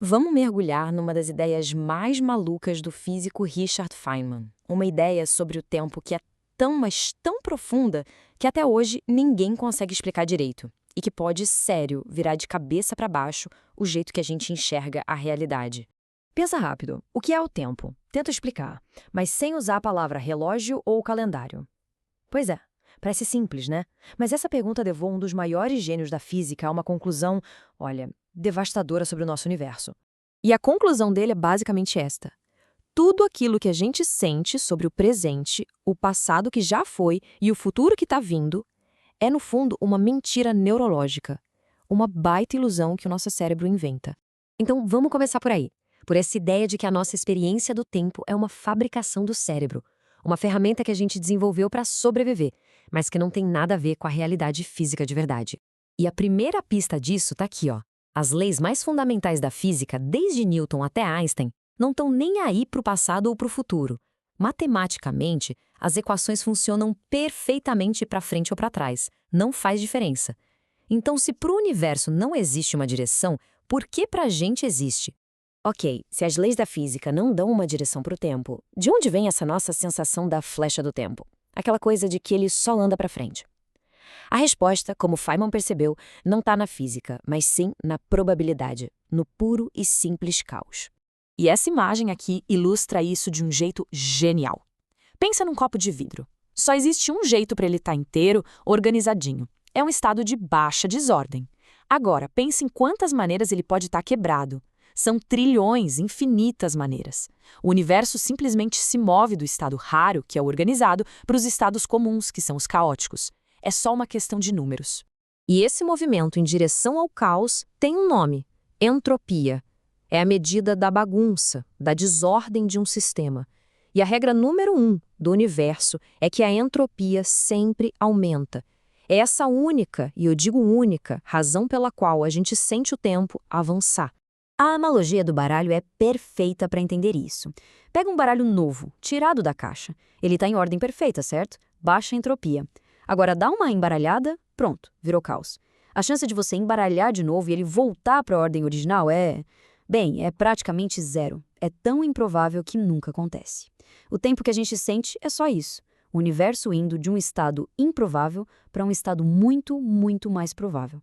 Vamos mergulhar numa das ideias mais malucas do físico Richard Feynman. Uma ideia sobre o tempo que é tão, mas tão profunda que até hoje ninguém consegue explicar direito. E que pode, sério, virar de cabeça para baixo o jeito que a gente enxerga a realidade. Pensa rápido. O que é o tempo? Tenta explicar, mas sem usar a palavra relógio ou calendário. Pois é, parece simples, né? Mas essa pergunta levou um dos maiores gênios da física a uma conclusão, olha, devastadora sobre o nosso universo. E a conclusão dele é basicamente esta: tudo aquilo que a gente sente sobre o presente, o passado que já foi e o futuro que está vindo, é, no fundo, uma mentira neurológica. Uma baita ilusão que o nosso cérebro inventa. Então, vamos começar por aí. Por essa ideia de que a nossa experiência do tempo é uma fabricação do cérebro. Uma ferramenta que a gente desenvolveu para sobreviver, mas que não tem nada a ver com a realidade física de verdade. E a primeira pista disso está aqui, ó. As leis mais fundamentais da física, desde Newton até Einstein, não estão nem aí para o passado ou para o futuro. Matematicamente, as equações funcionam perfeitamente para frente ou para trás. Não faz diferença. Então, se para o universo não existe uma direção, por que para a gente existe? Ok, se as leis da física não dão uma direção para o tempo, de onde vem essa nossa sensação da flecha do tempo? Aquela coisa de que ele só anda para frente. A resposta, como Feynman percebeu, não está na física, mas sim na probabilidade, no puro e simples caos. E essa imagem aqui ilustra isso de um jeito genial. Pensa num copo de vidro. Só existe um jeito para ele estar inteiro, organizadinho. É um estado de baixa desordem. Agora, pense em quantas maneiras ele pode estar quebrado. São trilhões, infinitas maneiras. O universo simplesmente se move do estado raro, que é o organizado, para os estados comuns, que são os caóticos. É só uma questão de números. E esse movimento em direção ao caos tem um nome: entropia. É a medida da bagunça, da desordem de um sistema. E a regra número 1 do universo é que a entropia sempre aumenta. É essa única, e eu digo única, razão pela qual a gente sente o tempo avançar. A analogia do baralho é perfeita para entender isso. Pega um baralho novo, tirado da caixa. Ele está em ordem perfeita, certo? Baixa entropia. Agora dá uma embaralhada, pronto, virou caos. A chance de você embaralhar de novo e ele voltar para a ordem original é praticamente zero. É tão improvável que nunca acontece. O tempo que a gente sente é só isso. O universo indo de um estado improvável para um estado muito, muito mais provável.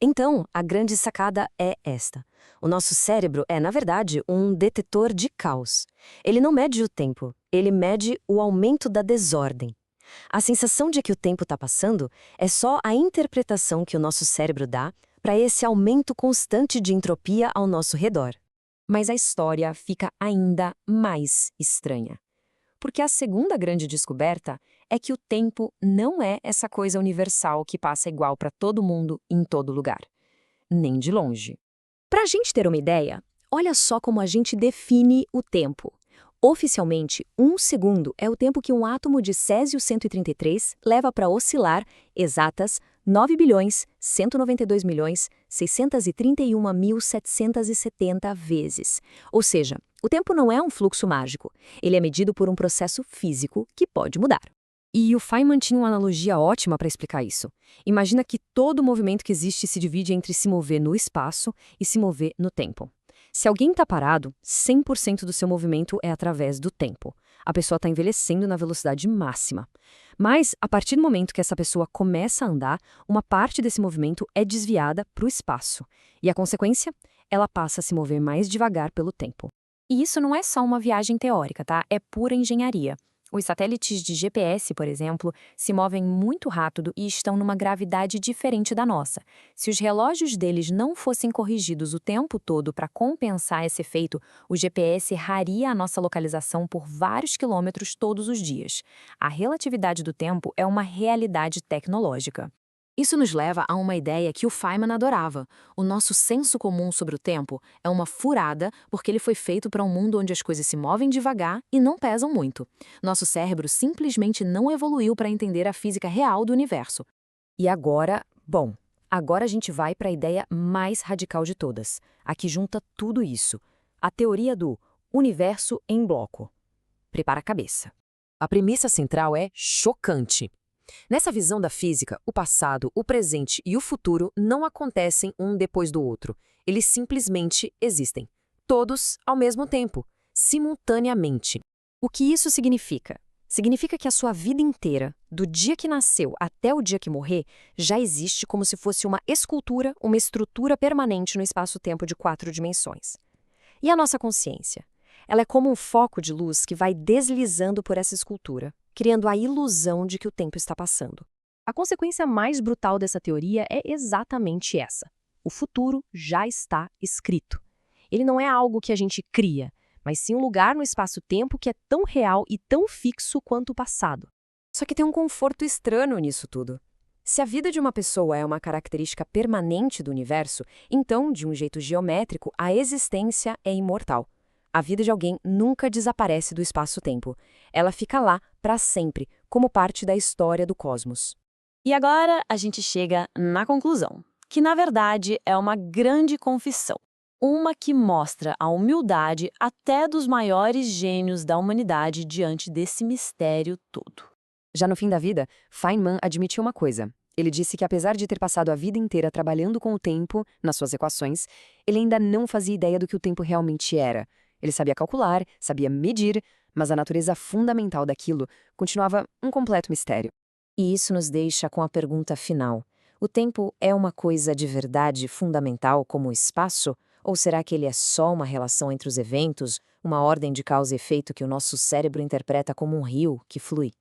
Então, a grande sacada é esta. O nosso cérebro é, na verdade, um detetor de caos. Ele não mede o tempo, ele mede o aumento da desordem. A sensação de que o tempo está passando é só a interpretação que o nosso cérebro dá para esse aumento constante de entropia ao nosso redor. Mas a história fica ainda mais estranha. Porque a segunda grande descoberta é que o tempo não é essa coisa universal que passa igual para todo mundo em todo lugar. Nem de longe. Para a gente ter uma ideia, olha só como a gente define o tempo. Oficialmente, 1 segundo é o tempo que um átomo de Césio-133 leva para oscilar exatas 9.192.631.770 vezes. Ou seja, o tempo não é um fluxo mágico. Ele é medido por um processo físico que pode mudar. E o Feynman tinha uma analogia ótima para explicar isso. Imagina que todo movimento que existe se divide entre se mover no espaço e se mover no tempo. Se alguém está parado, 100% do seu movimento é através do tempo. A pessoa está envelhecendo na velocidade máxima. Mas, a partir do momento que essa pessoa começa a andar, uma parte desse movimento é desviada para o espaço. E a consequência? Ela passa a se mover mais devagar pelo tempo. E isso não é só uma viagem teórica, tá? É pura engenharia. Os satélites de GPS, por exemplo, se movem muito rápido e estão numa gravidade diferente da nossa. Se os relógios deles não fossem corrigidos o tempo todo para compensar esse efeito, o GPS erraria a nossa localização por vários quilômetros todos os dias. A relatividade do tempo é uma realidade tecnológica. Isso nos leva a uma ideia que o Feynman adorava. O nosso senso comum sobre o tempo é uma furada porque ele foi feito para um mundo onde as coisas se movem devagar e não pesam muito. Nosso cérebro simplesmente não evoluiu para entender a física real do universo. E agora, agora a gente vai para a ideia mais radical de todas, a que junta tudo isso. A teoria do universo em bloco. Prepara a cabeça. A premissa central é chocante. Nessa visão da física, o passado, o presente e o futuro não acontecem um depois do outro. Eles simplesmente existem. todos ao mesmo tempo, simultaneamente. O que isso significa? Significa que a sua vida inteira, do dia que nasceu até o dia que morrer, já existe como se fosse uma escultura, uma estrutura permanente no espaço-tempo de 4 dimensões. E a nossa consciência? Ela é como um foco de luz que vai deslizando por essa escultura, criando a ilusão de que o tempo está passando. A consequência mais brutal dessa teoria é exatamente essa. O futuro já está escrito. Ele não é algo que a gente cria, mas sim um lugar no espaço-tempo que é tão real e tão fixo quanto o passado. Só que tem um conforto estranho nisso tudo. Se a vida de uma pessoa é uma característica permanente do universo, então, de um jeito geométrico, a existência é imortal. A vida de alguém nunca desaparece do espaço-tempo. Ela fica lá para sempre, como parte da história do cosmos. E agora a gente chega na conclusão, que na verdade é uma grande confissão. Uma que mostra a humildade até dos maiores gênios da humanidade diante desse mistério todo. Já no fim da vida, Feynman admitiu uma coisa. Ele disse que apesar de ter passado a vida inteira trabalhando com o tempo, nas suas equações, ele ainda não fazia ideia do que o tempo realmente era. Ele sabia calcular, sabia medir, mas a natureza fundamental daquilo continuava um completo mistério. E isso nos deixa com a pergunta final. O tempo é uma coisa de verdade fundamental como o espaço? Ou será que ele é só uma relação entre os eventos, uma ordem de causa e efeito que o nosso cérebro interpreta como um rio que flui?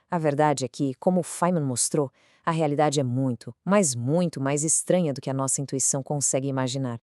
A verdade é que, como Feynman mostrou, a realidade é muito, mas muito mais estranha do que a nossa intuição consegue imaginar.